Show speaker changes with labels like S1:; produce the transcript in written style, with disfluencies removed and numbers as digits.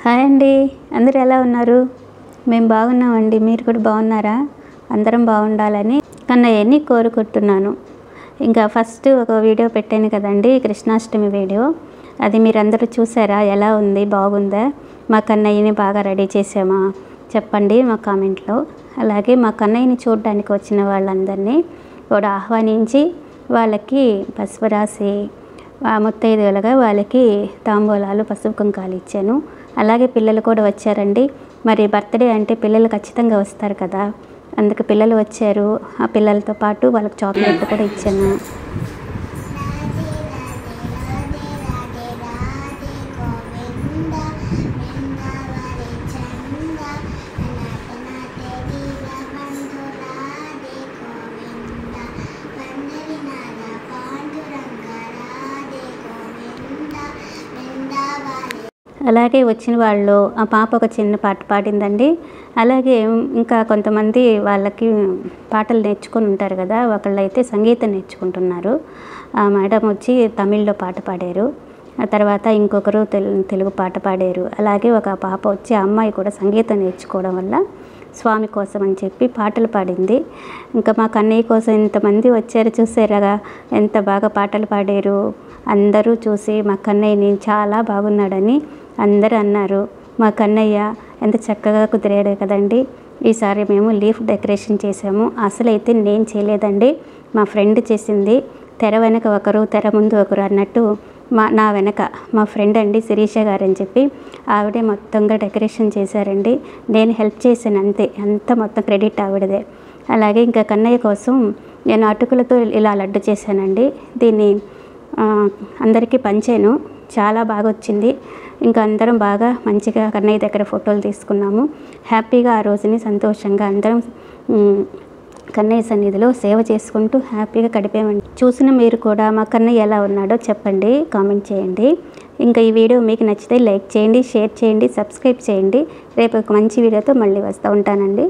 S1: Hi అండి, అందరూ ఎలా ఉన్నారు? మేము బాగున్నామండి. మీరు కూడా బాగున్నారా? అందరం బాగుండాలని కన్నయ్యని కోరుకుంటున్నాను. ఇంకా ఫస్ట్ ఒక వీడియో పెట్టాను కదండి, కృష్ణాష్టమి వీడియో. అది మీరందరూ చూసారా? ఎలా ఉంది? బాగుందా? మా కన్నయ్యని బాగా రెడీ చేసామా చెప్పండి మా కామెంట్లో. అలాగే మా కన్నయ్యని చూడడానికి వచ్చిన వాళ్ళందరినీ కూడా ఆహ్వానించి వాళ్ళకి పసుపు రాసి ముత్తైదువులుగా వాళ్ళకి తాంబూలాలు, పసుపు కుంకాలు ఇచ్చాను. అలాగే పిల్లలు కూడా వచ్చారండి. మరి బర్త్డే అంటే పిల్లలు ఖచ్చితంగా వస్తారు కదా, అందుకు పిల్లలు వచ్చారు. ఆ పిల్లలతో పాటు వాళ్ళకి చాక్లెట్ కూడా ఇచ్చాను. అలాగే వచ్చిన వాళ్ళు ఆ పాప ఒక చిన్న పాట పాడిందండి. అలాగే ఇంకా కొంతమంది వాళ్ళకి పాటలు నేర్చుకొని ఉంటారు కదా, ఒకళ్ళైతే సంగీతం నేర్చుకుంటున్నారు. ఆ మేడం వచ్చి తమిళ్లో పాట పాడారు. ఆ తర్వాత ఇంకొకరు తెలుగు పాట పాడారు. అలాగే ఒక పాప వచ్చి అమ్మాయి కూడా సంగీతం నేర్చుకోవడం వల్ల స్వామి కోసం అని చెప్పి పాటలు పాడింది. ఇంకా మా కన్నయ్య కోసం ఎంతమంది వచ్చారు చూసారా, ఎంత బాగా పాటలు పాడారు. అందరూ చూసి మా కన్నయ్యని చాలా బాగున్నాడని అందరూ అన్నారు. మా కన్నయ్య ఎంత చక్కగా కుదిరాడు కదండి. ఈసారి మేము లీఫ్ డెకరేషన్ చేసాము. అసలైతే నేను చేయలేదండి, మా ఫ్రెండ్ చేసింది. తెర వెనక ఒకరు, తెర ముందు ఒకరు అన్నట్టు నా వెనక మా ఫ్రెండ్ అండి శిరీష గారు అని చెప్పి ఆవిడే మొత్తంగా డెకరేషన్ చేశారండి. నేను హెల్ప్ చేశాను అంతే, అంత మొత్తం క్రెడిట్ ఆవిడదే. అలాగే ఇంకా కన్నయ్య కోసం నేను అటుకులతో ఇలా లడ్డు చేశానండి. దీన్ని అందరికీ పంచాను. చాలా బాగా వచ్చింది. ఇంకా అందరం బాగా మంచిగా కన్నయ్య దగ్గర ఫోటోలు తీసుకున్నాము. హ్యాపీగా ఆ రోజుని సంతోషంగా అందరం కన్నయ్య సన్నిధిలో సేవ చేసుకుంటూ హ్యాపీగా గడిపామండి. చూసిన మీరు కూడా మా కన్నయ్య ఎలా ఉన్నాడో చెప్పండి, కామెంట్ చేయండి. ఇంకా ఈ వీడియో మీకు నచ్చితే లైక్ చేయండి, షేర్ చేయండి, సబ్స్క్రైబ్ చేయండి. రేపు ఒక మంచి వీడియోతో మళ్ళీ వస్తూ ఉంటానండి.